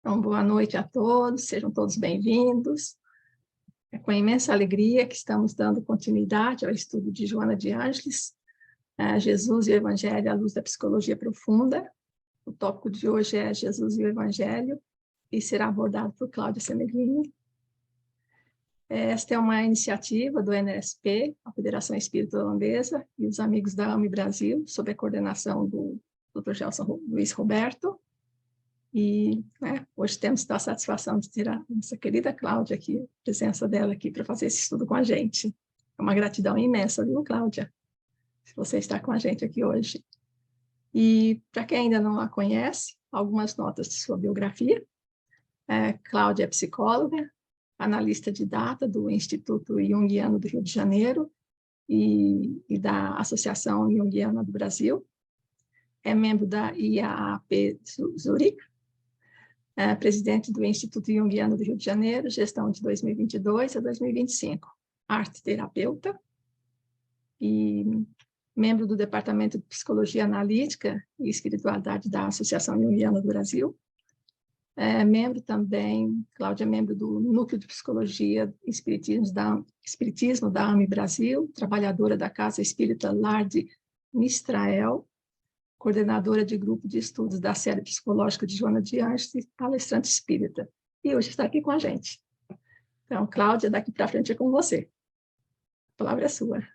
Então, boa noite a todos, sejam todos bem-vindos. É com imensa alegria que estamos dando continuidade ao estudo de Joana de Ângeles, Jesus e o Evangelho à luz da psicologia profunda. O tópico de hoje é Jesus e o Evangelho e será abordado por Cláudia Semeghini. Esta é uma iniciativa do NSP, a Federação Espírita Holandesa, e os amigos da AME Brasil, sob a coordenação do Dr. Gelson Luiz Roberto. E hoje temos a satisfação de ter a nossa querida Cláudia aqui, a presença dela aqui para fazer esse estudo com a gente. É uma gratidão imensa, viu, Cláudia? Se você está com a gente aqui hoje. E, para quem ainda não a conhece, algumas notas de sua biografia. Cláudia é psicóloga, analista de data do Instituto Jungiano do Rio de Janeiro e da Associação Jungiana do Brasil. É membro da IAAP Zurique, presidente do Instituto Jungiano do Rio de Janeiro, gestão de 2022 a 2025, arte terapeuta, e membro do Departamento de Psicologia Analítica e Espiritualidade da Associação Jungiana do Brasil. Membro também, Cláudia é membro do Núcleo de Psicologia e Espiritismo da AME Brasil, trabalhadora da Casa Espírita Lar de Mistrael, coordenadora de grupo de estudos da série psicológica de Joana de Ângeles e palestrante espírita. E hoje está aqui com a gente. Então, Cláudia, daqui para frente é com você. A palavra é sua.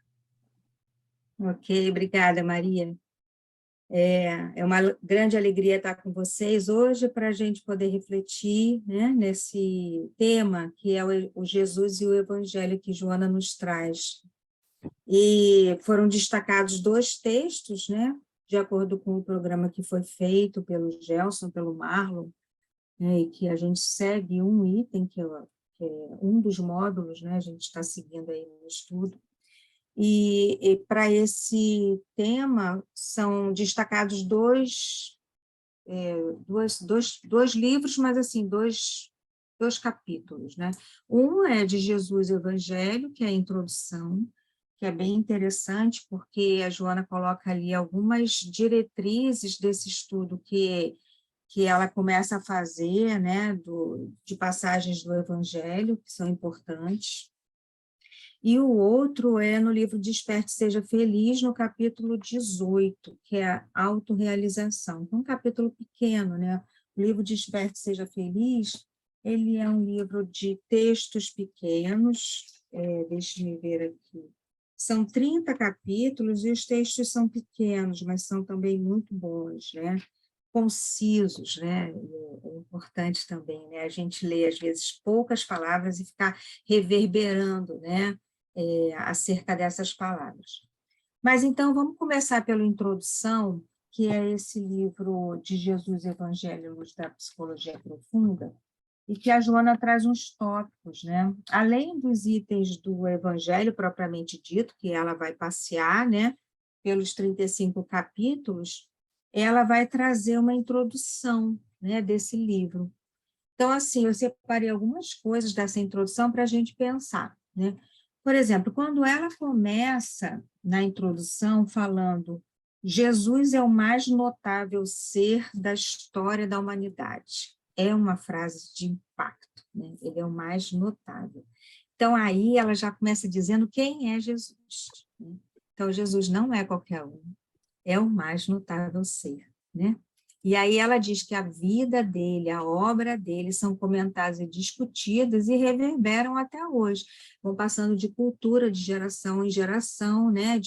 Ok, obrigada, Maria. É uma grande alegria estar com vocês hoje para a gente poder refletir, né, nesse tema que é o Jesus e o Evangelho que Joana nos traz. E foram destacados 2 textos, né, de acordo com o programa que foi feito pelo Gelson, pelo Marlon, né, e que a gente segue um item, que é um dos módulos, né, a gente está seguindo aí no estudo. E para esse tema são destacados dois livros, mas assim, dois capítulos, né? Um é de Jesus e Evangelho, que é a introdução, que é bem interessante, porque a Joana coloca ali algumas diretrizes desse estudo que ela começa a fazer, né, de passagens do Evangelho, que são importantes. E o outro é no livro Desperte Seja Feliz, no capítulo 18, que é a autorrealização. É um capítulo pequeno, né? O livro Desperte Seja Feliz, ele é um livro de textos pequenos, deixe-me ver aqui. São 30 capítulos e os textos são pequenos, mas são também muito bons, né? Concisos, né? É importante também, né? A gente lê, às vezes, poucas palavras e ficar reverberando, né? Acerca dessas palavras. Mas, então, vamos começar pela introdução, que é esse livro de Jesus Evangelho da Psicologia Profunda, e que a Joana traz uns tópicos, né? Além dos itens do Evangelho propriamente dito, que ela vai passear, né, pelos 35 capítulos, ela vai trazer uma introdução, né, desse livro. Então, assim, eu separei algumas coisas dessa introdução para a gente pensar, né? Por exemplo, quando ela começa na introdução falando Jesus é o mais notável ser da história da humanidade. É uma frase de impacto, né? Ele é o mais notável. Então, aí ela já começa dizendo quem é Jesus, né? Então, Jesus não é qualquer um, é o mais notável ser, né? E aí ela diz que a vida dele, a obra dele são comentadas e discutidas e reverberam até hoje, vão passando de cultura de geração em geração, né?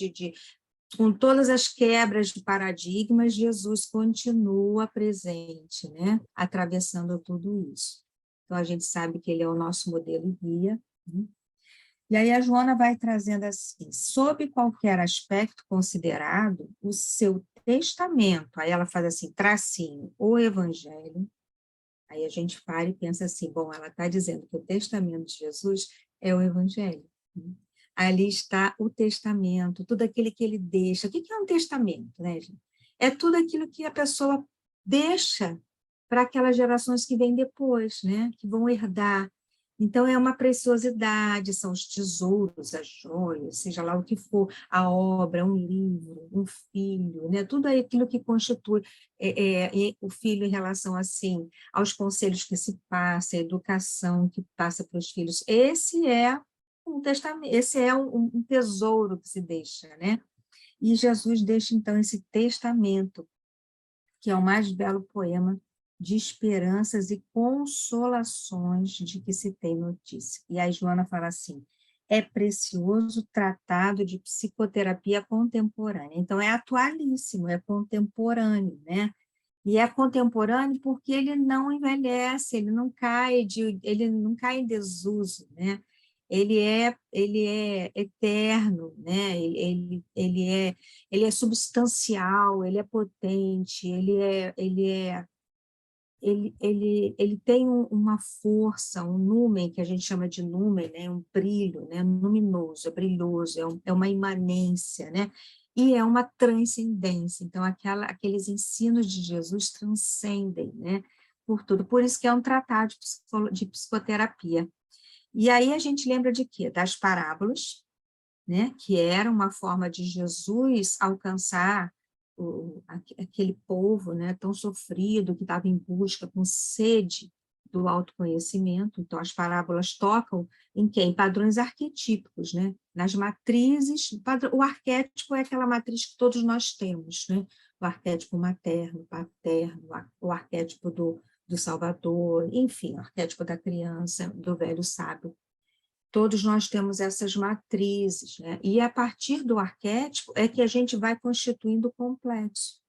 Com todas as quebras de paradigmas, Jesus continua presente, né? Atravessando tudo isso. Então, a gente sabe que ele é o nosso modelo guia, né? E aí a Joana vai trazendo assim, sob qualquer aspecto considerado, o seu testamento, aí ela faz assim, tracinho, o Evangelho, aí a gente para e pensa assim, bom, ela está dizendo que o testamento de Jesus é o Evangelho, né? Ali está o testamento, tudo aquilo que ele deixa. O que é um testamento, né, gente? É tudo aquilo que a pessoa deixa para aquelas gerações que vêm depois, né, que vão herdar. Então, é uma preciosidade, são os tesouros, as joias, seja lá o que for, a obra, um livro, um filho, né? Tudo aquilo que constitui o filho em relação, assim, aos conselhos que se passa, a educação que passa para os filhos. Esse é um testamento, esse é um tesouro que se deixa, né? E Jesus deixa, então, esse testamento, que é o mais belo poema de esperanças e consolações de que se tem notícia. E aí Joana fala assim, é precioso tratado de psicoterapia contemporânea. Então, é atualíssimo, é contemporâneo, né? E é contemporâneo porque ele não envelhece, ele não cai em desuso, né? Ele é eterno, né? Ele é substancial, ele é potente, ele tem uma força, um numen, que a gente chama de numen, né? Um brilho, né? Luminoso, é brilhoso, é uma imanência, né? E é uma transcendência. Então, aqueles ensinos de Jesus transcendem, né? Por tudo. Por isso que é um tratado de psicoterapia. E aí a gente lembra de quê? Das parábolas, né? Que era uma forma de Jesus alcançar aquele povo, né, tão sofrido, que estava em busca, com sede do autoconhecimento. Então, as parábolas tocam em quem? Padrões arquetípicos, né? Nas matrizes, o arquétipo é aquela matriz que todos nós temos, né? O arquétipo materno, paterno, o arquétipo do Salvador, enfim, o arquétipo da criança, do velho sábio. Todos nós temos essas matrizes, né? E a partir do arquétipo é que a gente vai constituindo o complexo.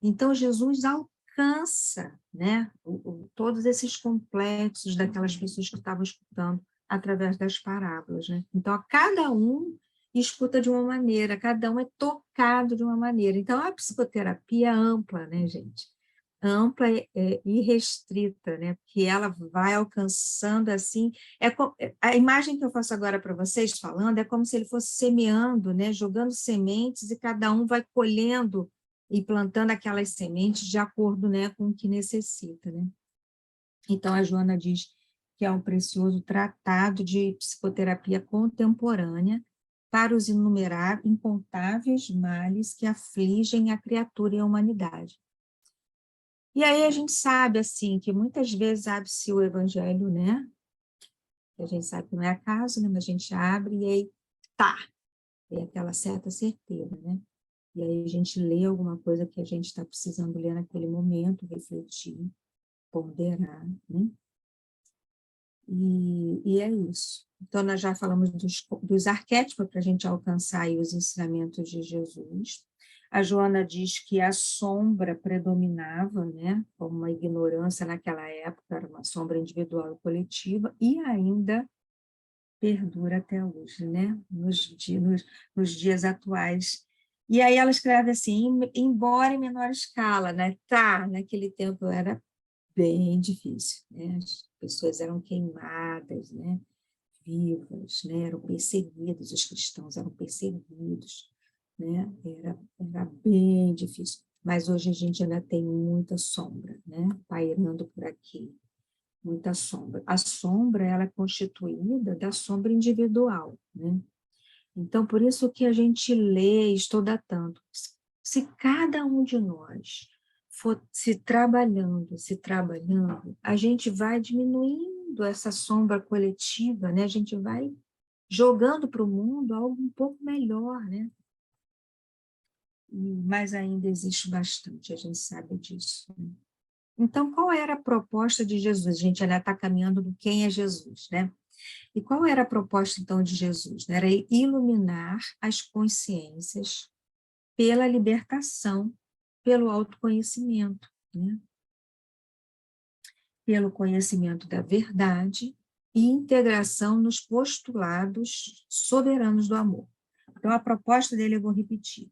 Então, Jesus alcança, né, todos esses complexos daquelas pessoas que estavam escutando através das parábolas, né? Então, a cada um escuta de uma maneira, cada um é tocado de uma maneira. Então, a psicoterapia é ampla, né, gente? Ampla e restrita, né? Porque ela vai alcançando assim. A imagem que eu faço agora para vocês falando é como se ele fosse semeando, né? Jogando sementes e cada um vai colhendo e plantando aquelas sementes de acordo, né, com o que necessita, né? Então, a Joana diz que é um precioso tratado de psicoterapia contemporânea para os incontáveis males que afligem a criatura e a humanidade. E aí a gente sabe, assim, que muitas vezes abre-se o evangelho, né? A gente sabe que não é acaso, né? Mas a gente abre e aí, tá, tem aquela certa certeza, né? E aí a gente lê alguma coisa que a gente está precisando ler naquele momento, refletir, ponderar, né? E é isso. Então, nós já falamos dos arquétipos para a gente alcançar aí os ensinamentos de Jesus. A Joana diz que a sombra predominava, né, como uma ignorância naquela época, era uma sombra individual e coletiva, e ainda perdura até hoje, né, nos dias atuais. E aí ela escreve assim, embora em menor escala, né, naquele tempo era bem difícil, né, as pessoas eram queimadas, né, vivas, né, eram perseguidos, os cristãos eram perseguidos, né, era bem difícil, mas hoje a gente ainda tem muita sombra, né, pairando por aqui, muita sombra. A sombra, ela é constituída da sombra individual, né, então por isso que a gente lê e estuda tanto. Se cada um de nós for se trabalhando, a gente vai diminuindo essa sombra coletiva, né? A gente vai jogando para o mundo algo um pouco melhor, né? Mas ainda existe bastante, a gente sabe disso, né? Então, qual era a proposta de Jesus? A gente ainda está caminhando do quem é Jesus, né? E qual era a proposta, então, de Jesus? Era iluminar as consciências pela libertação, pelo autoconhecimento, né? Pelo conhecimento da verdade e integração nos postulados soberanos do amor. Então, a proposta dele, eu vou repetir,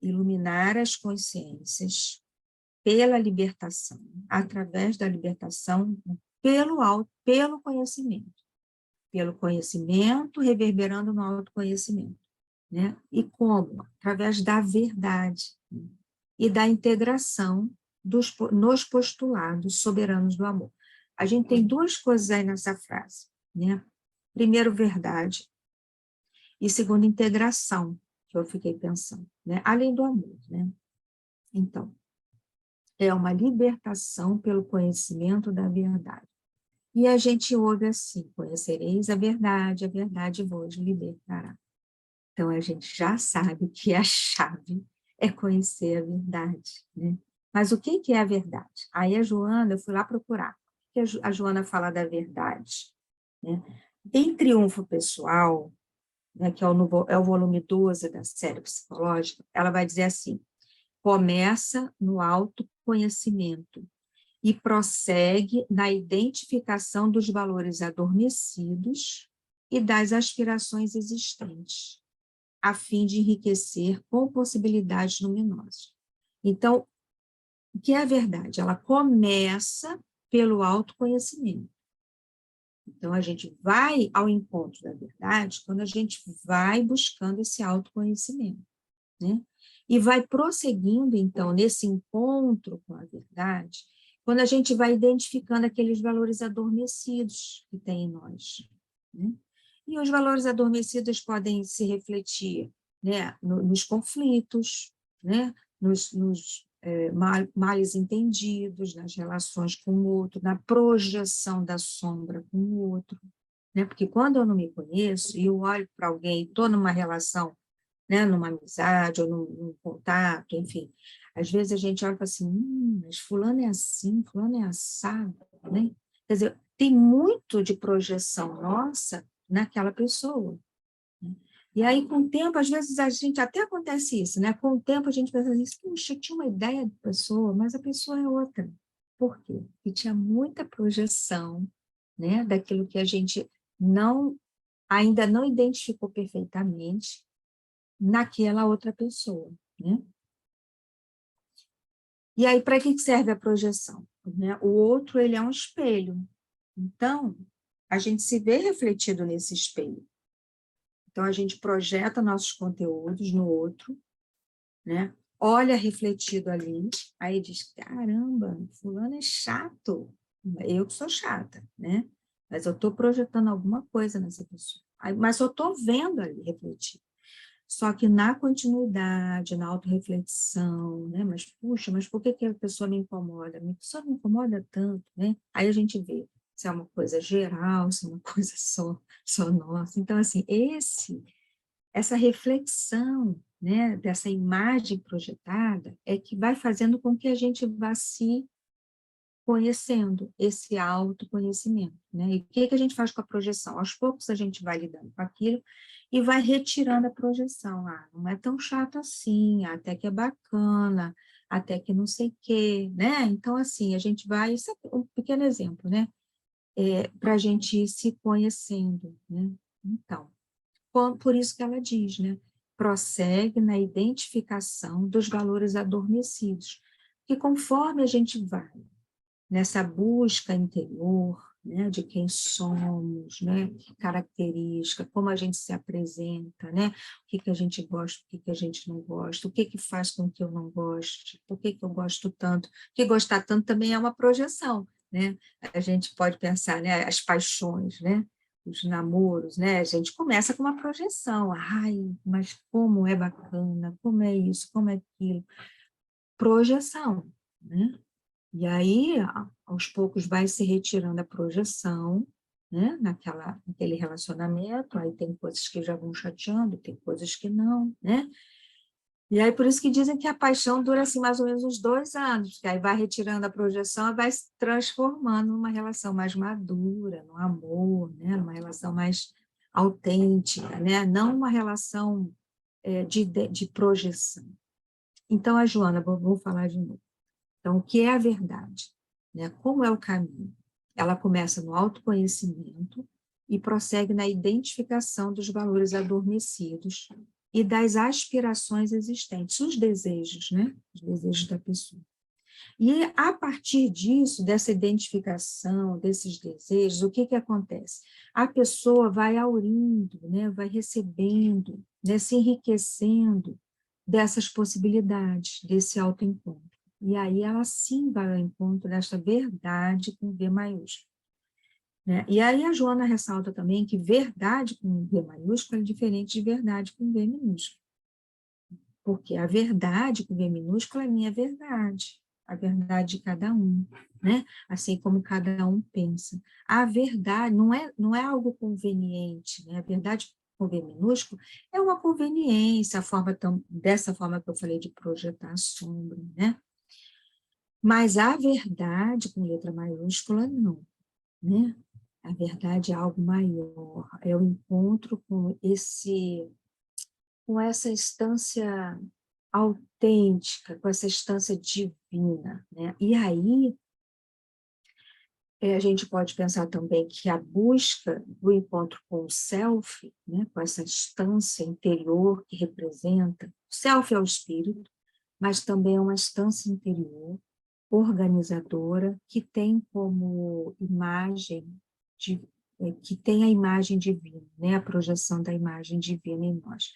iluminar as consciências pela libertação, através da libertação, pelo conhecimento reverberando no autoconhecimento, né? E como? Através da verdade, né? E da integração nos postulados soberanos do amor. A gente tem duas coisas aí nessa frase. né? Primeiro, verdade. E segundo, integração, que eu fiquei pensando, né? Além do amor, né? Então, é uma libertação pelo conhecimento da verdade. E a gente ouve assim: conhecereis a verdade vos libertará. Então, a gente já sabe que a chave é conhecer a verdade, né? Mas o que é a verdade? Aí a Joana, eu fui lá procurar. O que a Joana fala da verdade? Né? Em Triunfo Pessoal, né, que é o volume 12 da série psicológica, ela vai dizer assim: começa no autoconhecimento e prossegue na identificação dos valores adormecidos e das aspirações existentes, a fim de enriquecer com possibilidades luminosas. Então, o que é a verdade? Ela começa pelo autoconhecimento. Então, a gente vai ao encontro da verdade quando a gente vai buscando esse autoconhecimento, né? E vai prosseguindo, então, nesse encontro com a verdade, quando a gente vai identificando aqueles valores adormecidos que tem em nós, né? E os valores adormecidos podem se refletir, né, nos conflitos, né, nos males entendidos, nas relações com o outro, na projeção da sombra com o outro, né? Porque quando eu não me conheço e eu olho para alguém, estou numa relação, né, numa amizade ou num contato, enfim, às vezes a gente olha e fala assim: mas fulano é assim, fulano é assado, né? Quer dizer, tem muito de projeção nossa naquela pessoa, né? E aí, com o tempo, às vezes a gente até acontece isso, né? Com o tempo a gente pensa assim: puxa, eu tinha uma ideia de pessoa, mas a pessoa é outra. Por quê? Porque tinha muita projeção, né, daquilo que a gente ainda não identificou perfeitamente naquela outra pessoa, né? E aí, para que serve a projeção? Né? O outro, ele é um espelho. Então, a gente se vê refletido nesse espelho. Então, a gente projeta nossos conteúdos no outro, né? Olha refletido ali, aí diz: caramba, fulano é chato. Eu que sou chata, né? Mas eu estou projetando alguma coisa nessa pessoa. Mas eu estou vendo ali refletido. Só que na continuidade, na autorreflexão, né? Mas, puxa, mas por que a pessoa me incomoda? A pessoa me incomoda tanto, né? Aí a gente vê se é uma coisa geral, se é uma coisa só nossa. Então, assim, essa reflexão, né, dessa imagem projetada é que vai fazendo com que a gente vá se conhecendo, esse autoconhecimento, né? E o que a gente faz com a projeção? Aos poucos a gente vai lidando com aquilo e vai retirando a projeção. Ah, não é tão chato assim, até que é bacana, até que não sei o quê, né? Então, assim, a gente vai... Isso é um pequeno exemplo, né? Para a gente ir se conhecendo, né? Então, por isso que ela diz, né? Prossegue na identificação dos valores adormecidos, que conforme a gente vai nessa busca interior, né, de quem somos, né, que característica, como a gente se apresenta, né, o que a gente gosta, o que a gente não gosta, o que faz com que eu não goste, por que eu gosto tanto, porque gostar tanto também é uma projeção, né, a gente pode pensar, né, as paixões, né, os namoros, né, a gente começa com uma projeção: ai, mas como é bacana, como é isso, como é aquilo, projeção, né? E aí, aos poucos, vai se retirando a projeção, né, naquele relacionamento, aí tem coisas que já vão chateando, tem coisas que não, né? E aí, por isso que dizem que a paixão dura, assim, mais ou menos uns 2 anos, que aí vai retirando a projeção e vai se transformando numa relação mais madura, no amor, né, numa relação mais autêntica, né? Não uma relação de projeção. Então, a Joana, vou falar de novo. Então, o que é a verdade? Né? Como é o caminho? Ela começa no autoconhecimento e prossegue na identificação dos valores adormecidos e das aspirações existentes, os desejos, né? Os desejos da pessoa. E, a partir disso, dessa identificação, desses desejos, o que acontece? A pessoa vai aurindo, né? Vai recebendo, né? Se enriquecendo dessas possibilidades, desse autoencontro. E aí ela sim vai ao encontro desta verdade com V maiúsculo. né? E aí a Joana ressalta também que verdade com V maiúsculo é diferente de verdade com V minúsculo. Porque a verdade com V minúsculo é minha verdade, a verdade de cada um, né? Assim como cada um pensa. A verdade não é algo conveniente, né? A verdade com V minúsculo é uma conveniência, dessa forma que eu falei de projetar a sombra, né? Mas a verdade com letra maiúscula, não, né? A verdade é algo maior, é o encontro com essa instância autêntica, com essa instância divina, né? E aí, a gente pode pensar também que a busca do encontro com o self, né, com essa instância interior que representa, o self é o espírito, mas também é uma instância interior, organizadora, que tem como imagem, que tem a imagem divina, né, a projeção da imagem divina em nós.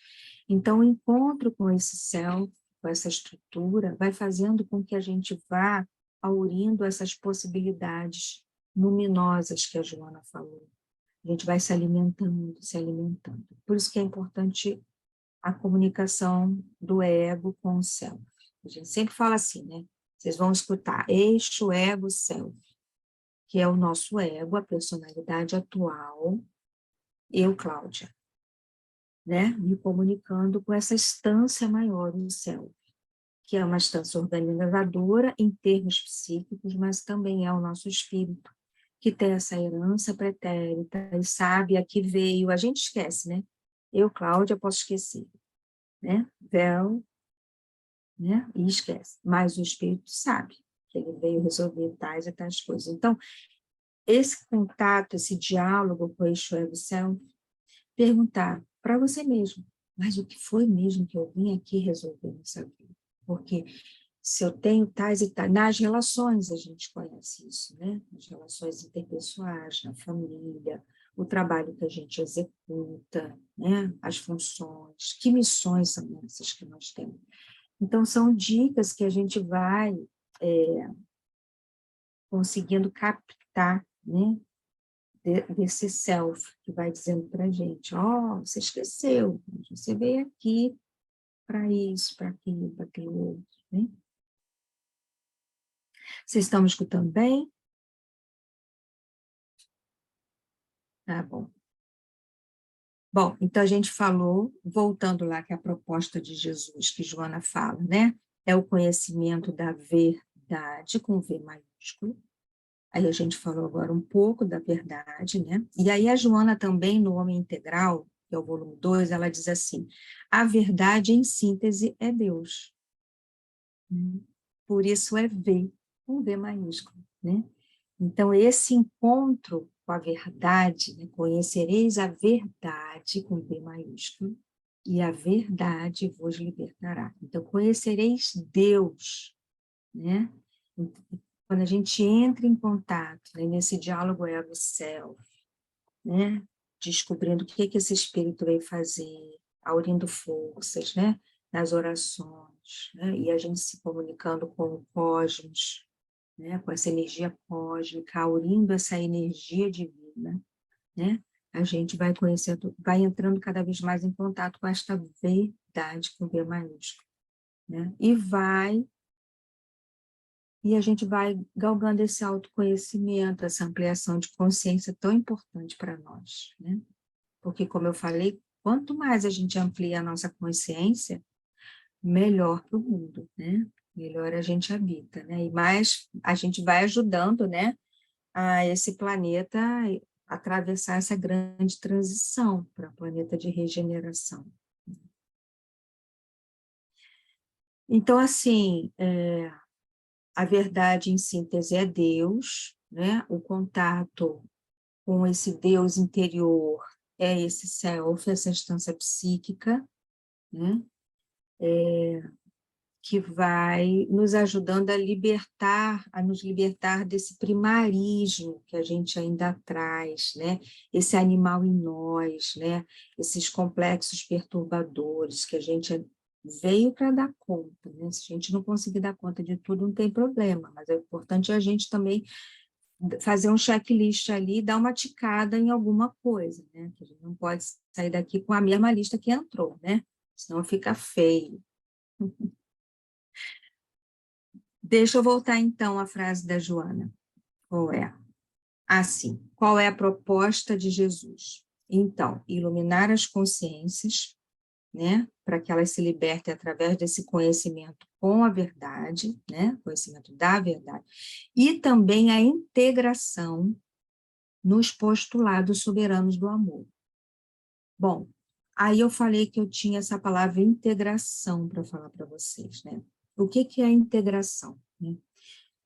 Então, o encontro com esse self, com essa estrutura, vai fazendo com que a gente vá aurindo essas possibilidades luminosas que a Joana falou. A gente vai se alimentando, se alimentando. Por isso que é importante a comunicação do ego com o self. A gente sempre fala assim, né? Vocês vão escutar eixo, ego, self, que é o nosso ego, a personalidade atual, eu, Cláudia, né? Me comunicando com essa instância maior do self, que é uma instância organizadora em termos psíquicos, mas também é o nosso espírito, que tem essa herança pretérita e sabe a que veio. A gente esquece, né? Eu, Cláudia, posso esquecer, né? Véu, né? E esquece. Mas o espírito sabe que ele veio resolver tais e tais coisas. Então, esse contato, esse diálogo com o eixo ego-self, perguntar para você mesmo, mas o que foi mesmo que eu vim aqui resolver nessa vida? Porque se eu tenho tais e tais, nas relações a gente conhece isso, né? Nas relações interpessoais, na família, o trabalho que a gente executa, né? As funções, que missões são essas que nós temos? Então, são dicas que a gente vai conseguindo captar, né? Desse self, que vai dizendo para a gente, você esqueceu, você veio aqui para isso, para aquilo, para aquilo outro, né? Vocês estão me escutando bem? Tá bom. Bom, então a gente falou, voltando lá que é a proposta de Jesus, que Joana fala, né? É o conhecimento da verdade, com V maiúsculo. Aí a gente falou agora um pouco da verdade, né? E aí a Joana também, no Homem Integral, que é o volume 2, ela diz assim, a verdade, em síntese, é Deus. Por isso é V, com V maiúsculo, né? Então, esse encontro com a verdade, né? Conhecereis a verdade, com V maiúsculo, e a verdade vos libertará. Então, conhecereis Deus, né? Quando a gente entra em contato, né, nesse diálogo ego-self, né? Descobrindo o que esse espírito veio fazer, aurindo forças, né? Nas orações, né? E a gente se comunicando com o cosmos, né? Com essa energia cósmica, aurindo essa energia divina, né? A gente vai conhecendo, vai entrando cada vez mais em contato com esta verdade com V maiúsculo, né? E a gente vai galgando esse autoconhecimento, essa ampliação de consciência tão importante para nós, né? Porque, como eu falei, quanto mais a gente amplia a nossa consciência, melhor para o mundo, né? Melhor a gente habita, né? E mais a gente vai ajudando, né, a esse planeta atravessar essa grande transição para o planeta de regeneração. Então, assim, a verdade em síntese é Deus, né? O contato com esse Deus interior é esse self, essa instância psíquica, né? Que vai nos ajudando a nos libertar desse primarismo que a gente ainda traz, né? Esse animal em nós, né? Esses complexos perturbadores que a gente veio para dar conta, né? Se a gente não conseguir dar conta de tudo, não tem problema, mas é importante a gente também fazer um checklist ali, dar uma ticada em alguma coisa, né? Que a gente não pode sair daqui com a mesma lista que entrou, né? Senão fica feio. Deixa eu voltar, então, à frase da Joana. Qual é? Assim, qual é a proposta de Jesus? Então, iluminar as consciências, né? Para que elas se libertem através desse conhecimento com a verdade, né? Conhecimento da verdade. E também a integração nos postulados soberanos do amor. Bom, aí eu falei que eu tinha essa palavra integração para falar para vocês, né? O que que é integração, né?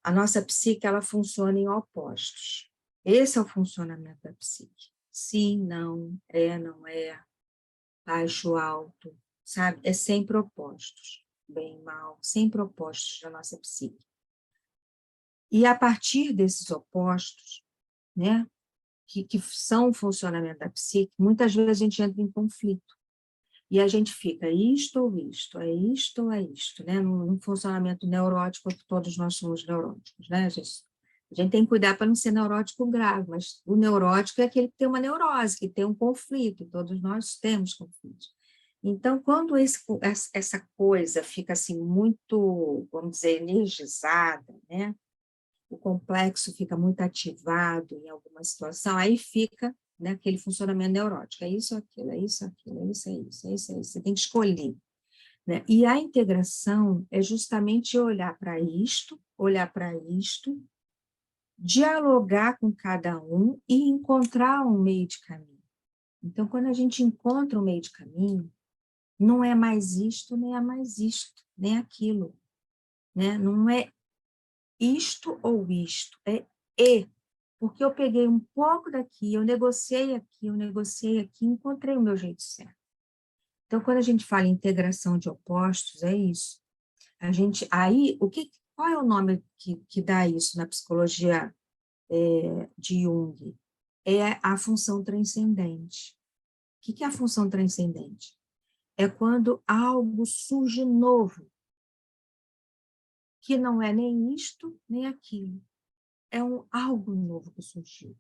A nossa psique, ela funciona em opostos. Esse é o funcionamento da psique. Sim, não é, baixo, alto, sabe? É sempre opostos. Bem, mal, sempre opostos da nossa psique. E a partir desses opostos, né, que são o funcionamento da psique, muitas vezes a gente entra em conflito. E a gente fica isto ou isto ou é isto, né? Num funcionamento neurótico, que todos nós somos neuróticos, né? A gente tem que cuidar para não ser neurótico grave, mas o neurótico é aquele que tem uma neurose, que tem um conflito, e todos nós temos conflitos. Então, quando essa coisa fica assim muito, vamos dizer, energizada, né? O complexo fica muito ativado em alguma situação, aí fica, né, aquele funcionamento neurótico, é isso, aquilo, é isso, aquilo, é isso, é isso, é isso, é isso, você tem que escolher, né? E a integração é justamente olhar para isto, dialogar com cada um e encontrar um meio de caminho. Então, quando a gente encontra um meio de caminho, não é mais isto, nem é mais isto, nem aquilo, né? Não é isto ou isto, é e, porque eu peguei um pouco daqui, eu negociei aqui, encontrei o meu jeito certo. Então, quando a gente fala em integração de opostos, é isso. Aí, qual é o nome que dá isso na psicologia de Jung? É a função transcendente. O que é a função transcendente? É quando algo surge novo, que não é nem isto, nem aquilo. É algo novo que surgiu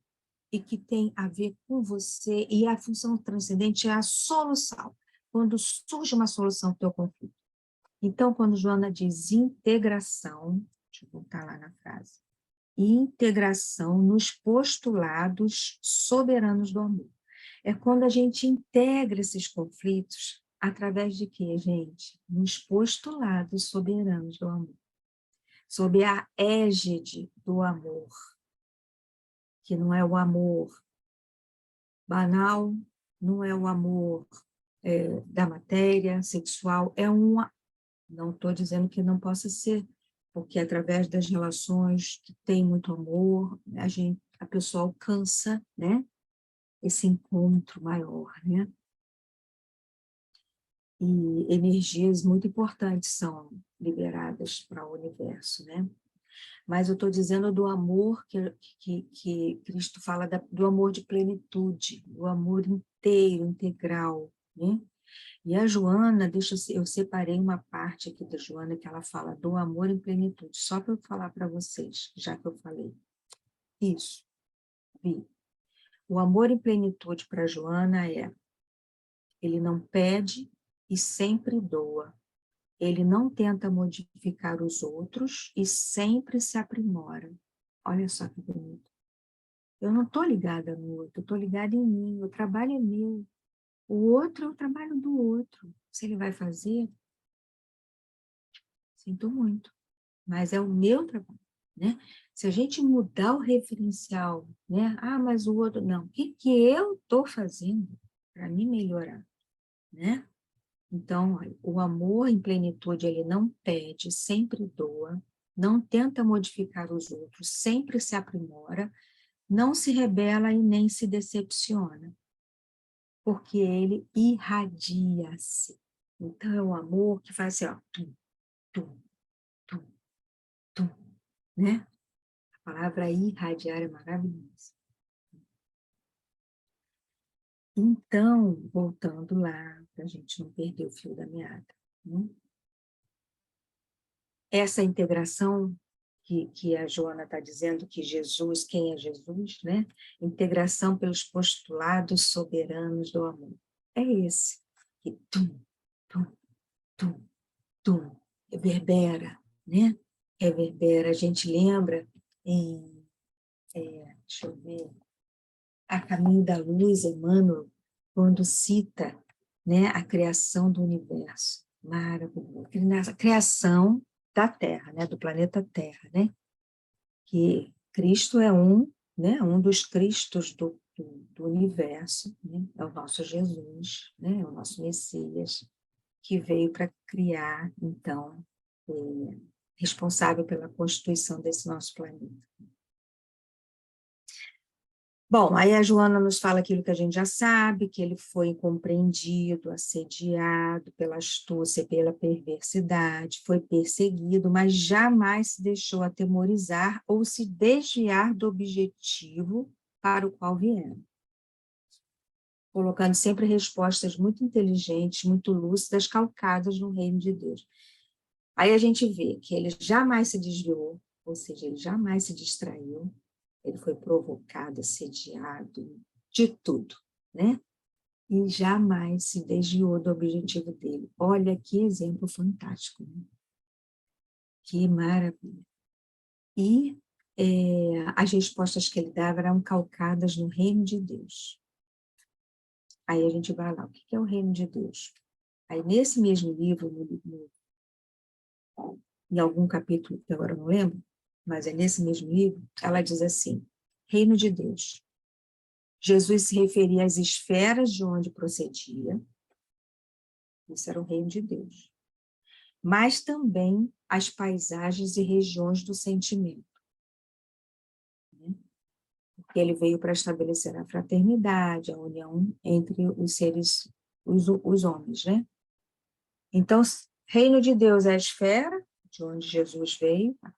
e que tem a ver com você, e a função transcendente é a solução, quando surge uma solução para o teu conflito. Então, quando Joana diz integração, deixa eu voltar lá na frase, integração nos postulados soberanos do amor. É quando a gente integra esses conflitos através de quê, gente? Nos postulados soberanos do amor. Sob a égide do amor, que não é o amor banal, não é o amor da matéria sexual, não estou dizendo que não possa ser, porque através das relações que tem muito amor, a pessoa alcança, né, esse encontro maior, né? E energias muito importantes são liberadas para o universo, né? Mas eu estou dizendo do amor que Cristo fala, do amor de plenitude, do amor inteiro, integral, né? E a Joana, eu separei uma parte aqui da Joana que ela fala do amor em plenitude, só para eu falar para vocês, já que eu falei. Isso, vi. O amor em plenitude para Joana ele não pede e sempre doa. Ele não tenta modificar os outros e sempre se aprimora. Olha só que bonito. Eu não estou ligada no outro, eu estou ligada em mim, o trabalho é meu. O outro é o trabalho do outro. Se ele vai fazer, sinto muito, mas é o meu trabalho, né? Se a gente mudar o referencial, né? Ah, mas o outro, não. O que eu estou fazendo para me melhorar, né? Então, olha, o amor em plenitude, ele não pede, sempre doa, não tenta modificar os outros, sempre se aprimora, não se rebela e nem se decepciona, porque ele irradia-se. Então, é o amor que faz assim, ó, tum, tum, tum, tum, né? A palavra irradiar é maravilhosa. Então, voltando lá, para a gente não perder o fio da meada, né? Essa integração que a Joana está dizendo que Jesus, quem é Jesus, né? Integração pelos postulados soberanos do amor. É esse que tum, tum, tum, reverbera, né? Reverbera. A gente lembra deixa eu ver, A Caminho da Luz, Emmanuel, quando cita, né, a criação do universo. Maravilhoso. A criação da Terra, né, do planeta Terra, né? Que Cristo é né, um dos Cristos do universo, né? É o nosso Jesus, né? É o nosso Messias, que veio para criar, então, responsável pela constituição desse nosso planeta. Bom, aí a Joana nos fala aquilo que a gente já sabe, que ele foi incompreendido, assediado pela astúcia e pela perversidade, foi perseguido, mas jamais se deixou atemorizar ou se desviar do objetivo para o qual vieram, colocando sempre respostas muito inteligentes, muito lúcidas, calcadas no reino de Deus. Aí a gente vê que ele jamais se desviou, ou seja, ele jamais se distraiu, ele foi provocado, assediado, de tudo, né? E jamais se desviou do objetivo dele. Olha que exemplo fantástico, né? Que maravilha. E as respostas que ele dava eram calcadas no reino de Deus. Aí a gente vai lá, o que é o reino de Deus? Aí nesse mesmo livro, em algum capítulo, que agora eu não lembro, mas é nesse mesmo livro, ela diz assim, reino de Deus. Jesus se referia às esferas de onde procedia, isso era o reino de Deus, mas também às paisagens e regiões do sentimento, né? Porque ele veio para estabelecer a fraternidade, a união entre os seres, os homens, né? Então, reino de Deus é a esfera de onde Jesus veio, a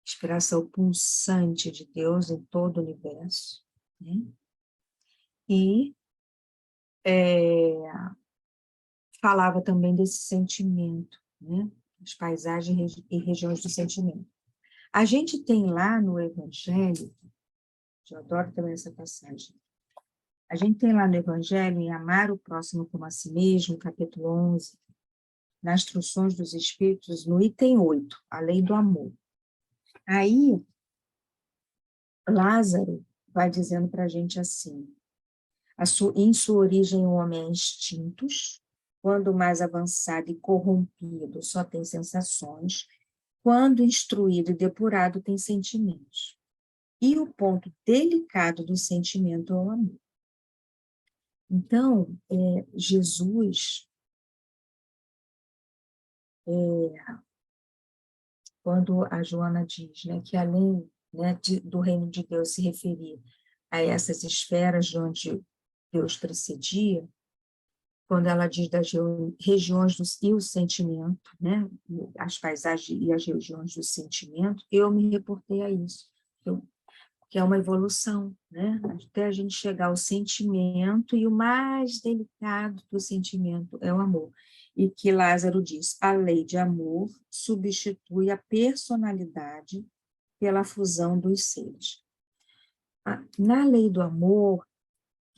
inspiração pulsante de Deus em todo o universo, né? E falava também desse sentimento, né? As paisagens e regiões do sentimento. A gente tem lá no Evangelho, eu adoro também essa passagem, a gente tem lá no Evangelho, em Amar o Próximo como a Si Mesmo, capítulo 11, nas Instruções dos Espíritos, no item 8, a lei do amor. Aí, Lázaro vai dizendo para a gente assim, em sua origem o homem é instintos, quando mais avançado e corrompido só tem sensações, quando instruído e depurado tem sentimentos. E o ponto delicado do sentimento é o amor. Então, Jesus, quando a Joana diz, né, que além, né, do reino de Deus se referir a essas esferas de onde Deus precedia, quando ela diz das regiões e o sentimento, né, as paisagens e as regiões do sentimento, eu me reportei a isso, que é uma evolução, né, até a gente chegar ao sentimento, e o mais delicado do sentimento é o amor. E que Lázaro diz, a lei de amor substitui a personalidade pela fusão dos seres. Na lei do amor,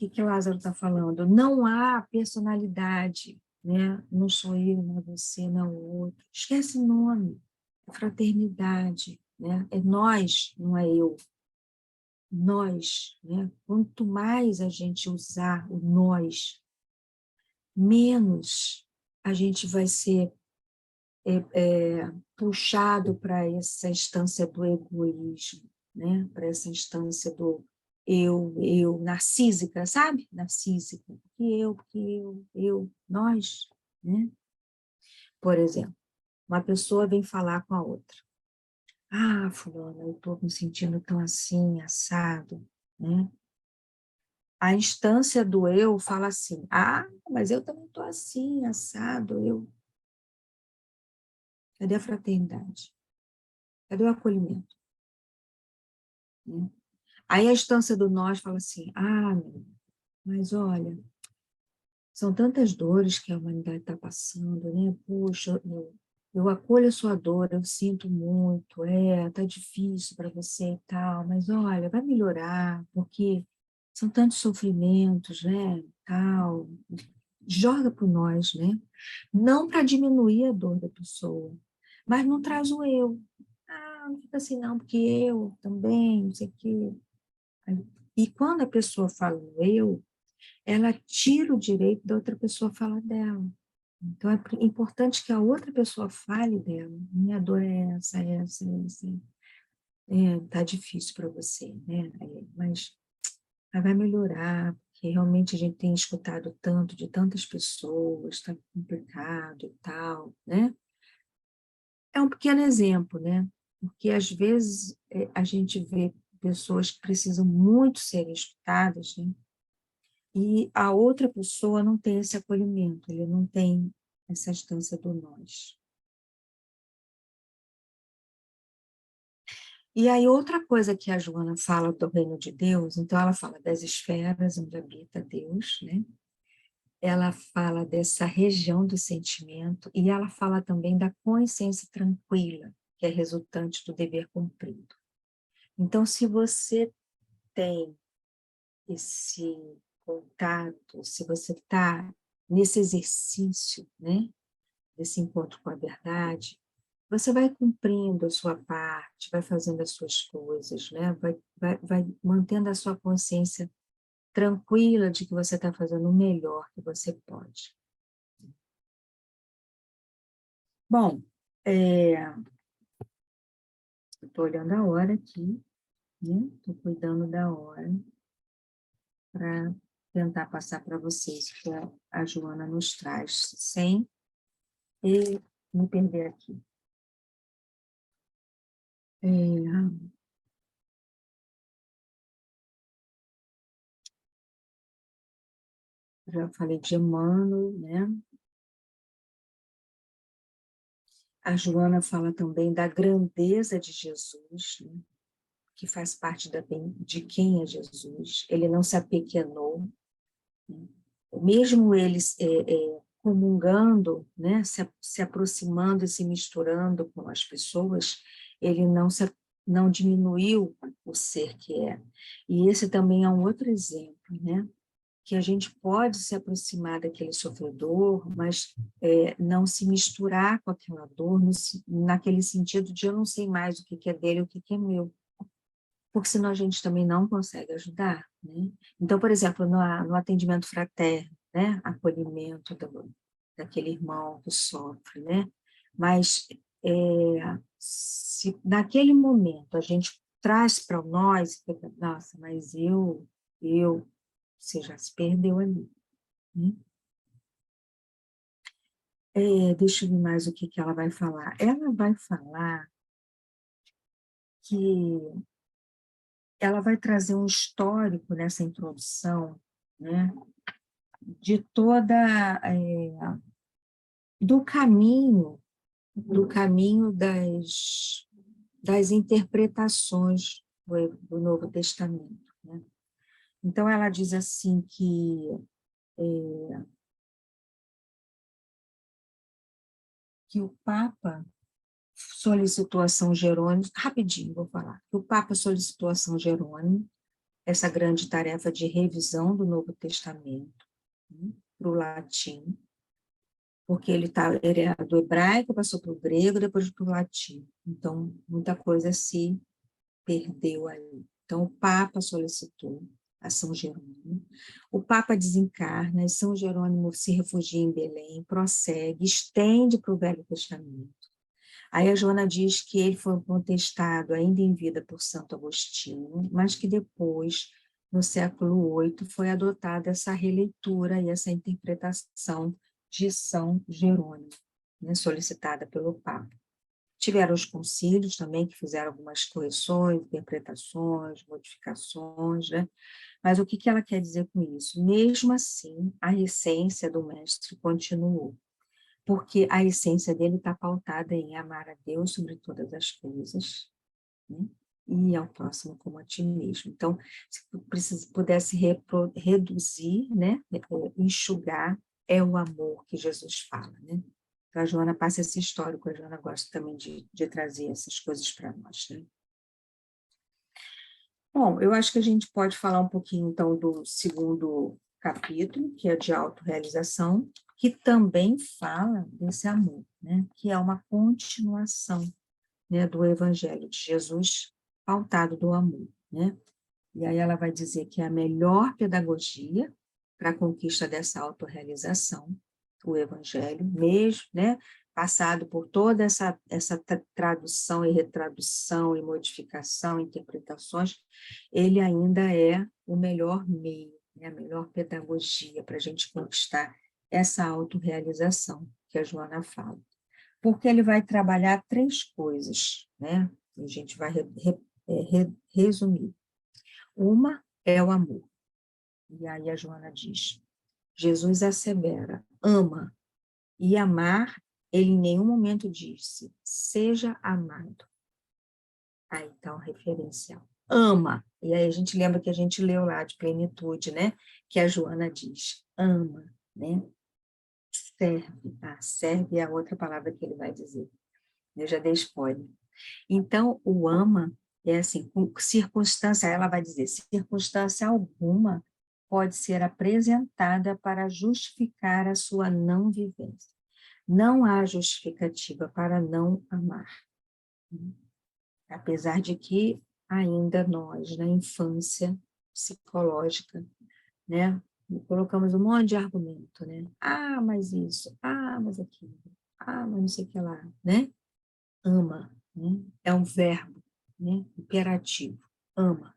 o que Lázaro está falando? Não há personalidade, né? Não sou eu, não é você, não é o outro. Esquece o nome, é fraternidade, né? É nós, não é eu. Nós, né? Quanto mais a gente usar o nós, menos a gente vai ser puxado para essa instância do egoísmo, né? Para essa instância do eu, narcísica, sabe? Narcísica. Eu, nós, né? Por exemplo, uma pessoa vem falar com a outra. Ah, fulana, eu estou me sentindo tão assim, assado, né? A instância do eu fala assim, ah, mas eu também estou assim, assado, eu. Cadê a fraternidade? Cadê o acolhimento? Né? Aí a instância do nós fala assim, ah, mas olha, são tantas dores que a humanidade está passando, né? Poxa, eu acolho a sua dor, eu sinto muito, tá difícil para você e tal, mas olha, vai melhorar, porque são tantos sofrimentos, né, tal. Joga por nós, né? Não para diminuir a dor da pessoa, mas não traz o eu. Ah, não fica assim não, porque eu também, não sei o quê. E quando a pessoa fala o eu, ela tira o direito da outra pessoa falar dela. Então, é importante que a outra pessoa fale dela. Minha dor é essa, essa, essa. Tá difícil para você, né? Mas vai melhorar, porque realmente a gente tem escutado tanto de tantas pessoas, está complicado e tal, né? É um pequeno exemplo, né? Porque às vezes a gente vê pessoas que precisam muito serem escutadas, né? E a outra pessoa não tem esse acolhimento, ele não tem essa distância do nós. E aí, outra coisa que a Joana fala do reino de Deus, então ela fala das esferas onde habita Deus, né? Ela fala dessa região do sentimento e ela fala também da consciência tranquila, que é resultante do dever cumprido. Então, se você tem esse contato, se você está nesse exercício, né, desse encontro com a verdade, você vai cumprindo a sua parte, vai fazendo as suas coisas, né? Vai mantendo a sua consciência tranquila de que você está fazendo o melhor que você pode. Bom, estou olhando a hora aqui, né? Estou cuidando da hora para tentar passar para vocês o que a Joana nos traz, sem me perder aqui. Já falei de Emmanuel, né? A Joana fala também da grandeza de Jesus, né? Que faz parte de quem é Jesus. Ele não se apequenou, né? Mesmo eles comungando, né? Se aproximando e se misturando com as pessoas, ele não diminuiu o ser que é. E esse também é um outro exemplo, né? Que a gente pode se aproximar daquele sofredor, mas não se misturar com aquela dor, naquele sentido de eu não sei mais o que é dele, o que é meu, porque senão a gente também não consegue ajudar, né? Então, por exemplo, no atendimento fraterno, né? Acolhimento daquele irmão que sofre, né? Mas se naquele momento a gente traz para nós, nossa, mas você já se perdeu ali, né? Deixa eu ver mais o que ela vai falar. Ela vai falar que ela vai trazer um histórico nessa introdução, né, de toda do caminho das interpretações do Novo Testamento, né? Então ela diz assim que o Papa solicitou a São Jerônimo, rapidinho vou falar, que o Papa solicitou a São Jerônimo essa grande tarefa de revisão do Novo Testamento, né, para o latim, porque ele é do hebraico, passou para o grego, depois para o latim. Então, muita coisa se perdeu aí. Então, o Papa solicitou a São Jerônimo. O Papa desencarna e São Jerônimo se refugia em Belém, prossegue, estende para o Velho Testamento. Aí a Joana diz que ele foi contestado ainda em vida por Santo Agostinho, mas que depois, no século VIII, foi adotada essa releitura e essa interpretação de São Jerônimo, né, solicitada pelo Papa. Tiveram os concílios também, que fizeram algumas correções, interpretações, modificações, né? Mas o que ela quer dizer com isso? Mesmo assim, a essência do mestre continuou, porque a essência dele está pautada em amar a Deus sobre todas as coisas, né? E ao próximo como a ti mesmo. Então, se pudesse reduzir, né? Enxugar, é o amor que Jesus fala, né? Então, a Joana passa esse histórico, a Joana gosta também de trazer essas coisas para nós, né? Bom, eu acho que a gente pode falar um pouquinho, então, do segundo capítulo, que é de autorrealização, que também fala desse amor, né? Que é uma continuação, né, do Evangelho de Jesus, pautado do amor, né? E aí ela vai dizer que é a melhor pedagogia para a conquista dessa autorrealização, o Evangelho, mesmo, né? Passado por toda essa tradução e retradução e modificação, interpretações, ele ainda é o melhor meio, né? A melhor pedagogia para a gente conquistar essa autorrealização que a Joana fala. Porque ele vai trabalhar 3 coisas, né? A gente vai resumir. Uma é o amor. E aí a Joana diz, Jesus assevera, ama, e amar, ele em nenhum momento disse, seja amado. Aí está o referencial. Ama. E aí a gente lembra que a gente leu lá de plenitude, né? Que a Joana diz, ama, né? Serve. Ah, serve é a outra palavra que ele vai dizer. Eu já dei spoiler. Então, o ama é assim, com circunstância, ela vai dizer, circunstância alguma pode ser apresentada para justificar a sua não vivência. Não há justificativa para não amar. Apesar de que ainda nós, na infância psicológica, né, colocamos um monte de argumento, né? Ah, mas isso, ah, mas aquilo, ah, mas não sei o que lá, né? Ama, né? É um verbo, né? Imperativo, ama.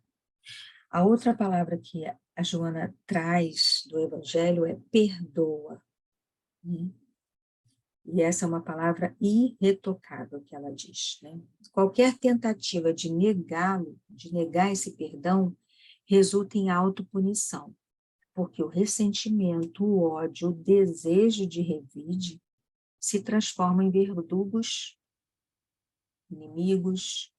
A outra palavra que a Joana traz do Evangelho é perdoa, né? E essa é uma palavra irretocável que ela diz, né? Qualquer tentativa de negá-lo, de negar esse perdão, resulta em autopunição, porque o ressentimento, o ódio, o desejo de revide se transformam em verdugos, inimigos,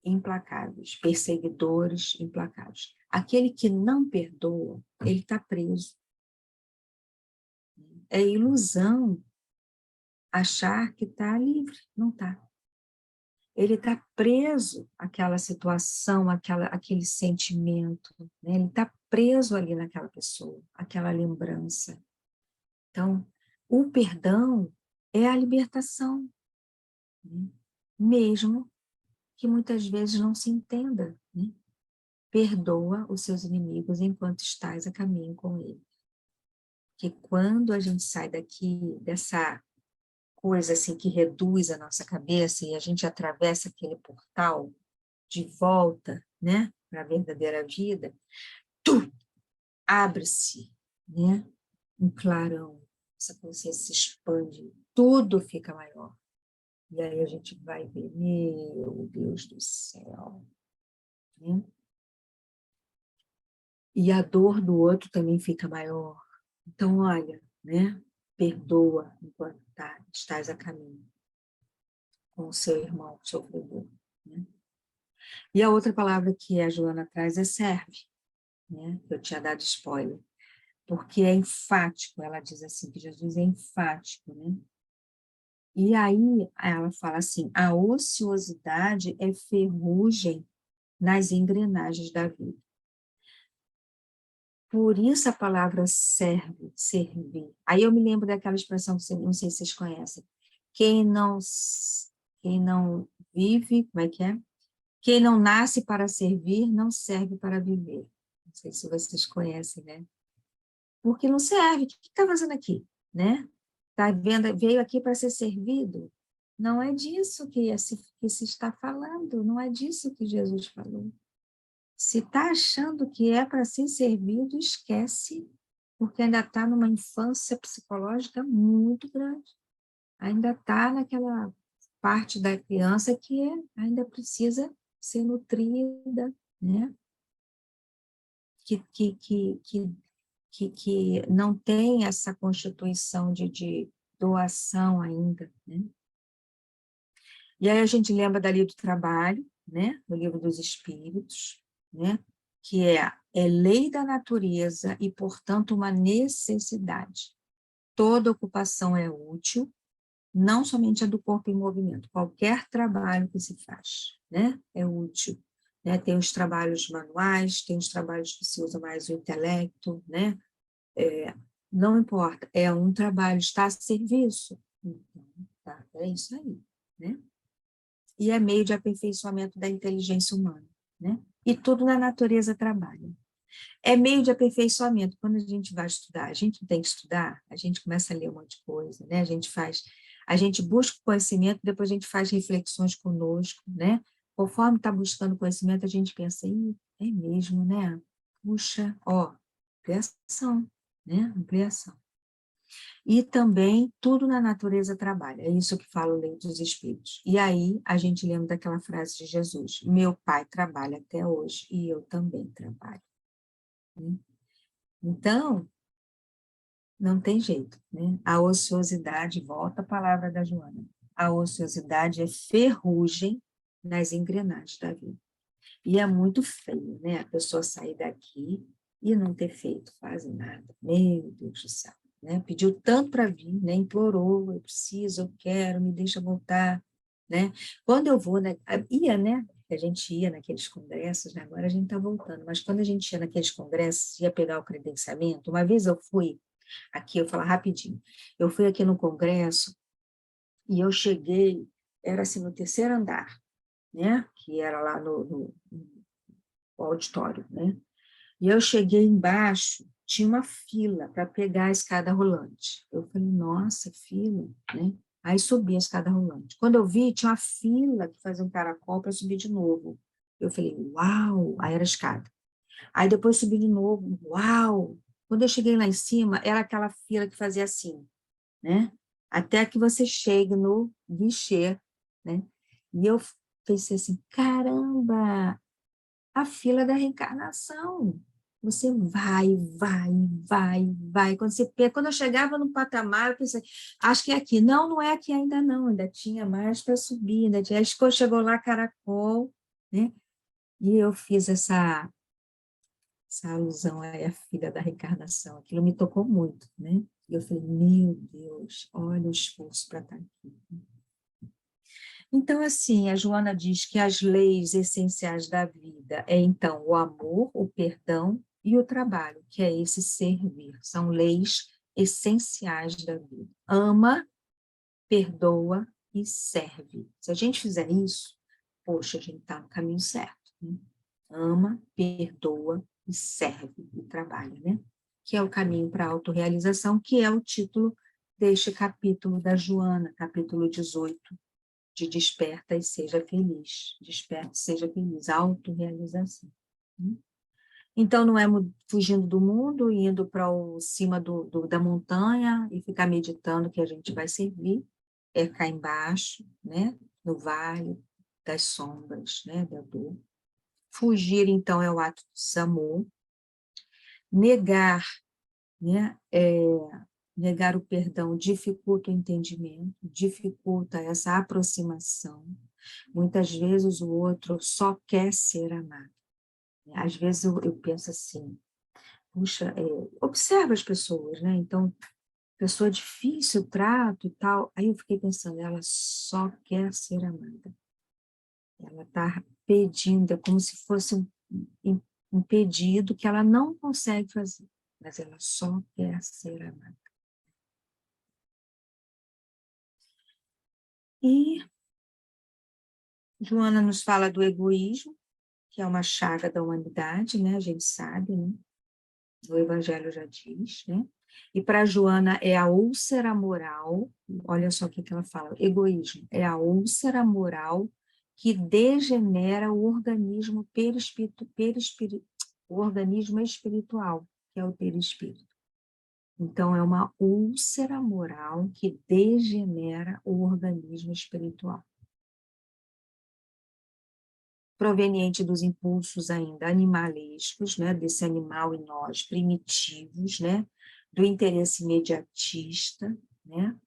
implacáveis, perseguidores implacáveis. Aquele que não perdoa, ele está preso. É ilusão achar que está livre, não está. Ele está preso àquela situação, aquele sentimento, né? Ele está preso ali naquela pessoa, aquela lembrança. Então, o perdão é a libertação, né? Mesmo que muitas vezes não se entenda, né? Perdoa os seus inimigos enquanto estás a caminho com ele. Porque quando a gente sai daqui, dessa coisa assim que reduz a nossa cabeça e a gente atravessa aquele portal de volta, né, para a verdadeira vida, abre-se, né, um clarão, essa consciência se expande, tudo fica maior. E aí a gente vai ver, meu Deus do céu, né? E a dor do outro também fica maior. Então, olha, né? Perdoa enquanto estás a caminho com o seu irmão sofredor, né? E a outra palavra que a Joana traz é serve, né? Eu tinha dado spoiler, porque é enfático, ela diz assim, que Jesus é enfático, né? E aí ela fala assim, a ociosidade é ferrugem nas engrenagens da vida. Por isso a palavra serve, servir. Aí eu me lembro daquela expressão que não sei se vocês conhecem. Quem não vive, como é que é? Quem não nasce para servir, não serve para viver. Não sei se vocês conhecem, né? Porque não serve. O que está fazendo aqui, né? Tá vendo, veio aqui para ser servido? Não é disso que se está falando, não é disso que Jesus falou. Se está achando que é para ser servido, esquece, porque ainda está numa infância psicológica muito grande. Ainda está naquela parte da criança que ainda precisa ser nutrida, né? Que não tem essa constituição de doação ainda, né? E aí a gente lembra dali do trabalho, né? Do livro dos Espíritos, né? Que é lei da natureza e, portanto, uma necessidade. toda ocupação é útil, não somente a do corpo em movimento, qualquer trabalho que se faz, né, é útil. Né? Tem os trabalhos manuais, tem os trabalhos que se usa mais o intelecto, né? Não importa, é um trabalho, está a serviço. Então, tá, é isso aí, né? E é meio de aperfeiçoamento da inteligência humana, né? E tudo na natureza trabalha. É meio de aperfeiçoamento. Quando a gente vai estudar, a gente tem que estudar, a gente começa a ler um monte de coisa, né? A gente busca o conhecimento, depois a gente faz reflexões conosco, né? Conforme está buscando conhecimento, a gente pensa, é mesmo, né? Puxa, ó, ampliação, né? Ampliação. E também tudo na natureza trabalha, é isso que fala o Livro dos Espíritos. E aí a gente lembra daquela frase de Jesus, meu pai trabalha até hoje e eu também trabalho. Então, não tem jeito, né? A ociosidade, volta a palavra da Joana, a ociosidade é ferrugem nas engrenagens da vida. E é muito feio, né? A pessoa sair daqui e não ter feito quase nada. Meu Deus do céu. Né? Pediu tanto para vir, né? Implorou, eu preciso, eu quero, me deixa voltar. Né? Quando eu vou, né? Né? A gente ia naqueles congressos, né? Agora a gente está voltando, mas quando a gente ia naqueles congressos, ia pegar o credenciamento, uma vez eu fui aqui, eu vou falar rapidinho, eu fui aqui no congresso e eu cheguei, era assim no terceiro andar, né? Que era lá no auditório, né? E eu cheguei embaixo, tinha uma fila para pegar a escada rolante. Eu falei, nossa, fila, né? Aí subi a escada rolante. Quando eu vi, tinha uma fila que fazia um caracol para subir de novo. Eu falei, uau! Aí era a escada. Aí depois subi de novo, uau! Quando eu cheguei lá em cima, era aquela fila que fazia assim, né? Até que você chegue no guichê, né? E eu pensei assim, caramba, a fila da reencarnação. Você vai. Quando eu chegava no patamar, eu pensei, acho que é aqui. Não, não é aqui ainda não, ainda tinha mais para subir, ainda tinha. Acho que chegou lá Caracol, né? E eu fiz essa alusão aí à filha da reencarnação. Aquilo me tocou muito, né? E eu falei, meu Deus, olha o esforço para estar aqui. Então, assim, a Joana diz que as leis essenciais da vida é, então, o amor, o perdão e o trabalho, que é esse servir. São leis essenciais da vida. Ama, perdoa e serve. Se a gente fizer isso, poxa, a gente está no caminho certo. Né? Ama, perdoa e serve e trabalha, né? Que é o caminho para a autorrealização, que é o título deste capítulo da Joana, capítulo 18, de desperta e seja feliz. Desperta e seja feliz, autorrealização. Então, não é fugindo do mundo, indo para o cima da montanha e ficar meditando que a gente vai servir, é cá embaixo, né? No vale das sombras, né? Da dor. Fugir, então, é o ato de desamor. Negar, né? Negar o perdão dificulta o entendimento, dificulta essa aproximação. Muitas vezes o outro só quer ser amado. Às vezes eu penso assim, puxa, observa as pessoas, né? Então, pessoa difícil, trato e tal. Aí eu fiquei pensando, ela só quer ser amada. Ela está pedindo, é como se fosse um pedido que ela não consegue fazer, mas ela só quer ser amada. E Joana nos fala do egoísmo, que é uma chaga da humanidade, né? A gente sabe, né? O Evangelho já diz, né? E para Joana é a úlcera moral, olha só o que ela fala, egoísmo, é a úlcera moral que degenera o organismo o organismo espiritual, que é o perispírito. Então, é uma úlcera moral que degenera o organismo espiritual. Proveniente dos impulsos ainda animalescos, né, desse animal em nós, primitivos, né, do interesse imediatista, né,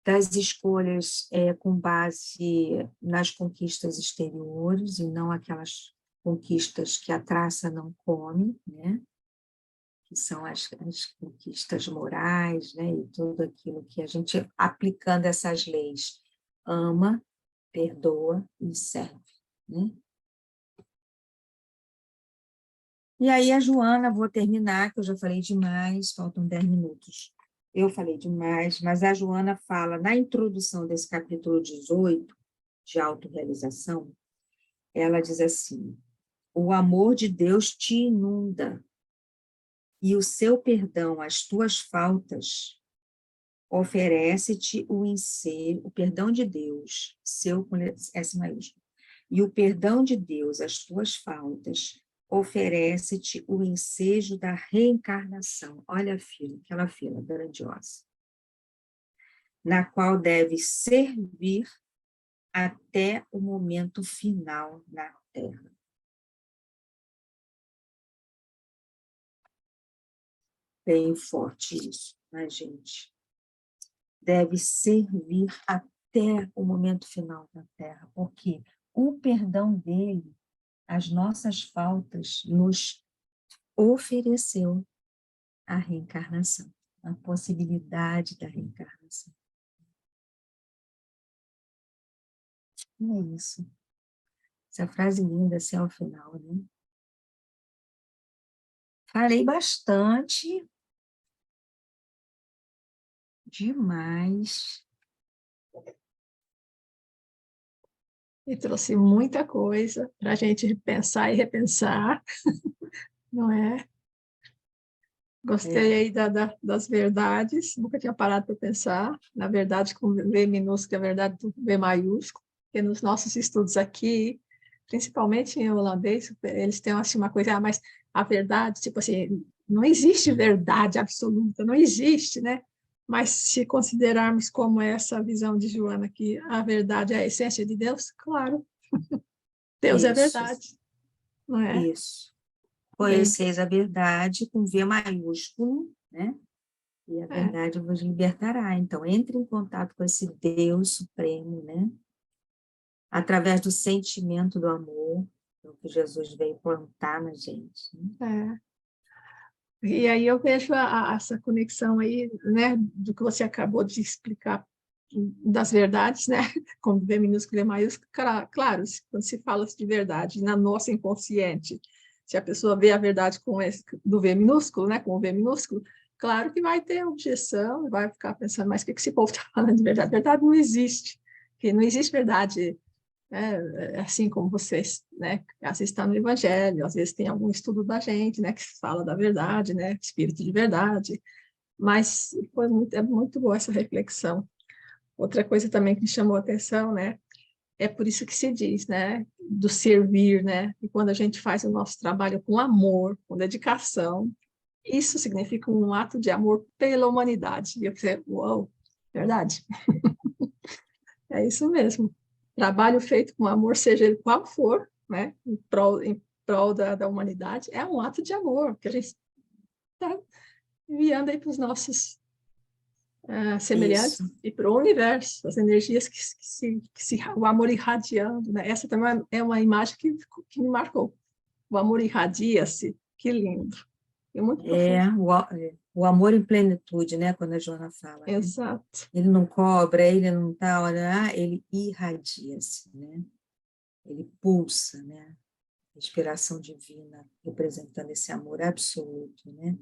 das escolhas com base nas conquistas exteriores e não aquelas conquistas que a traça não come, né, que são as conquistas morais, né? E tudo aquilo que a gente, aplicando essas leis, ama, perdoa e serve, né? E aí a Joana, vou terminar, que eu já falei demais, faltam 10 minutos. Eu falei demais, mas a Joana fala, na introdução desse capítulo 18, de autorrealização, ela diz assim, o amor de Deus te inunda, e o seu perdão às tuas faltas oferece-te o perdão de Deus, seu com S maiúsculo, e o perdão de Deus às tuas faltas oferece-te o ensejo da reencarnação. Olha a fila, aquela fila grandiosa, na qual deves servir até o momento final na Terra. Bem forte isso, né, gente? Deve servir até o momento final da Terra, porque o perdão dele, as nossas faltas, nos ofereceu a reencarnação, a possibilidade da reencarnação. E é isso. Essa frase linda, assim, ao final, né? Falei bastante, demais. E trouxe muita coisa para a gente pensar e repensar, não é? Gostei aí das verdades, nunca tinha parado para pensar, na verdade com V minúsculo, a verdade do V maiúsculo, porque nos nossos estudos aqui, principalmente em holandês, eles têm assim, uma coisa, mas a verdade, tipo assim, não existe verdade absoluta, não existe, né? Mas se considerarmos como essa visão de Joana, que a verdade é a essência de Deus, claro, Deus é Isso, verdade, não é? isso. Bem, Conheceis a verdade com V maiúsculo, né? E a é, verdade vos libertará. Então, entre em contato com esse Deus supremo, né? Através do sentimento do amor, é o que Jesus veio plantar na gente. Né? é. E aí eu vejo essa conexão aí, né, do que você acabou de explicar das verdades, né, com V minúsculo e V maiúsculo, claro, quando se fala de verdade na nossa inconsciente, se a pessoa vê a verdade com esse, do V minúsculo, né, com o V minúsculo, claro que vai ter objeção, vai ficar pensando, mas o que esse povo está falando de verdade? Verdade não existe, que não existe verdade assim como vocês, né, às vezes está no Evangelho, às vezes tem algum estudo da gente, né, que fala da verdade, né, espírito de verdade, mas é muito boa essa reflexão. Outra coisa também que me chamou a atenção, né, é por isso que se diz, né, do servir, né, e quando a gente faz o nosso trabalho com amor, com dedicação, isso significa um ato de amor pela humanidade. E eu pensei, uau, verdade, é isso mesmo. Trabalho feito com amor, seja ele qual for, né, em prol da humanidade, é um ato de amor que a gente está enviando aí para os nossos semelhantes Isso, e para o universo, as energias o amor irradiando, né? Essa também é uma imagem que me marcou. O amor irradia-se, que lindo. É muito profundo. o amor em plenitude, né? Quando a Joana fala, né? Exato. Ele não cobra, ele não tá, olha, ele irradia-se, né? Ele pulsa, né? Inspiração divina, representando esse amor absoluto, né?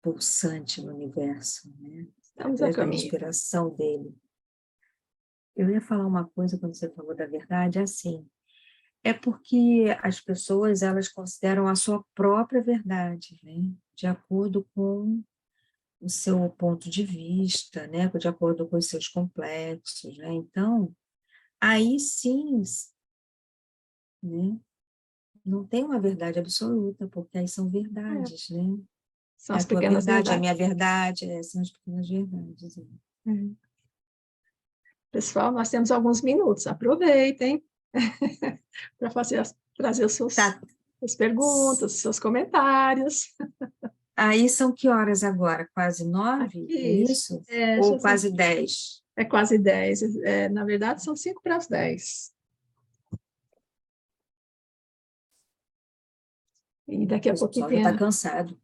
Pulsante no universo, né? Estamos a Através da caminho. respiração dele. Eu ia falar uma coisa quando você falou da verdade, assim, é porque as pessoas, elas consideram a sua própria verdade, né? De acordo com o seu ponto de vista, né? De acordo com os seus complexos, né? Então, aí sim, né? Não tem uma verdade absoluta, porque aí são É, verdades, né? são É a as tua pequenas verdade, é a minha verdades. verdade, são as pequenas verdades. Né? É. Pessoal, nós temos alguns minutos. Aproveitem para trazer Tá. as perguntas, os seus comentários. Aí são que horas agora? Quase 9, é Aqui, isso? já Ou são, quase 10? é quase 10. Na verdade, são 5 para as 10. E daqui a Pois o pouquinho pessoal já tem está cansado.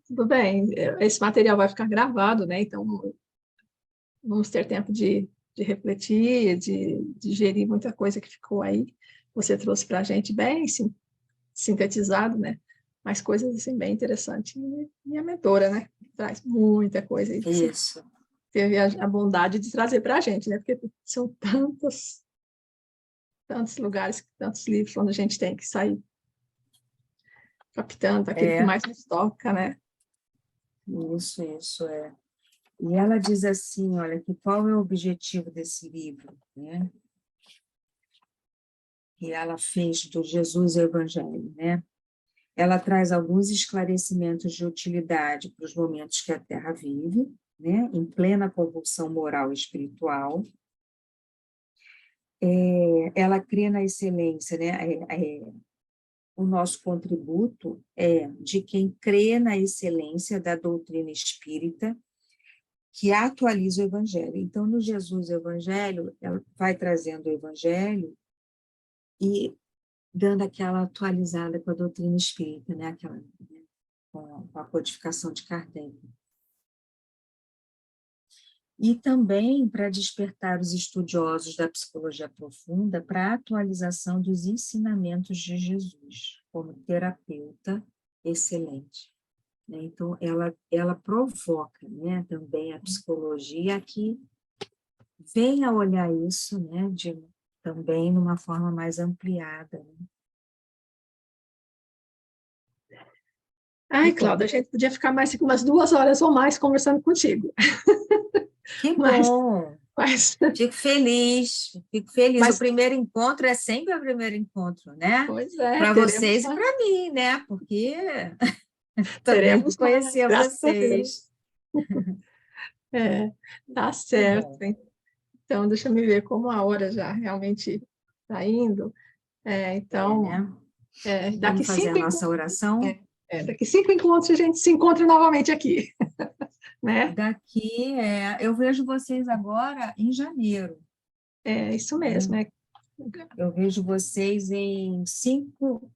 Tudo bem, esse material vai ficar gravado, né? Então, vamos ter tempo de refletir, de digerir muita coisa que ficou aí. Você trouxe para a gente bem sintetizado, né? Mas coisas assim bem interessantes. E minha mentora, né? Traz muita coisa aí que você Isso. teve a bondade de trazer para a gente, né? Porque são tantos lugares, tantos livros onde a gente tem que sair captando aquilo que mais nos toca, né? Isso, é. E ela diz assim, olha, que qual é o objetivo desse livro, né? Que ela fez do Jesus e o Evangelho, né? Ela traz alguns esclarecimentos de utilidade para os momentos que a Terra vive, né? Em plena convulsão moral e espiritual. Ela crê na excelência, né? O nosso contributo é de quem crê na excelência da doutrina espírita, que atualiza o Evangelho. Então, no Jesus Evangelho, ela vai trazendo o Evangelho e dando aquela atualizada com a doutrina espírita, né? Aquela, né? Com a codificação de Kardec. E também para despertar os estudiosos da psicologia profunda para a atualização dos ensinamentos de Jesus, como terapeuta excelente. Então, ela provoca, né, também a psicologia que venha olhar isso, né, também numa forma mais ampliada. Né? Ai, Cláudia, a gente podia ficar mais umas 2 horas ou mais conversando contigo. Que Mas, bom! mas, Fico feliz, fico feliz. mas O primeiro encontro é sempre o primeiro encontro, né? pois é, Para teremos vocês e para mim, né? Porque também teremos mais, conhecia graças a Deus. vocês. É, tá Que certo. bom. Então, deixa eu me ver como a hora já realmente está indo. Então, Né? daqui Vamos fazer a cinco nossa encontros, oração? daqui 5 encontros a gente se encontra novamente aqui, né? Eu vejo vocês agora em janeiro. É isso Né? mesmo, né? Eu vejo vocês em 5...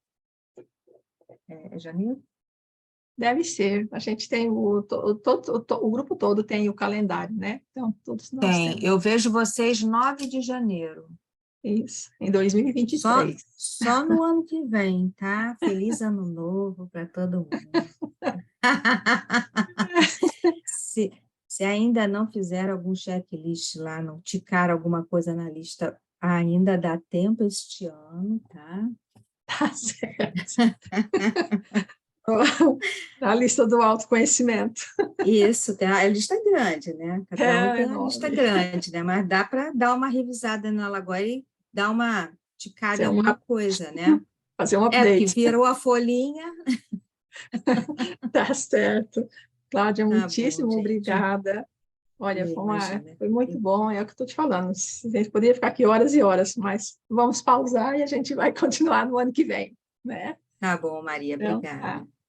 É janeiro? Deve ser. A gente tem o grupo todo tem o calendário, né? Então, todos nós Tem. temos Eu vejo vocês 9 de janeiro. isso, em 2023. Só no ano que vem, tá? Feliz ano novo para todo mundo. Se ainda não fizeram algum checklist lá, não ticaram alguma coisa na lista, ainda dá tempo este ano, tá? Tá certo. A lista do autoconhecimento. Isso, a lista é grande, né? Cada um É tem a lista enorme. grande, né? Mas dá para dar uma revisada nela agora e dar uma ticada em alguma coisa, né? Fazer um Porque update. virou a folhinha. Tá certo. Cláudia, Tá bom, muitíssimo gente. obrigada. Olha, Imagina. foi muito bom, é o que eu estou te falando. A gente poderia ficar aqui horas e horas, mas vamos pausar e a gente vai continuar no ano que vem, né? Tá bom, Maria, Então, tá. obrigada.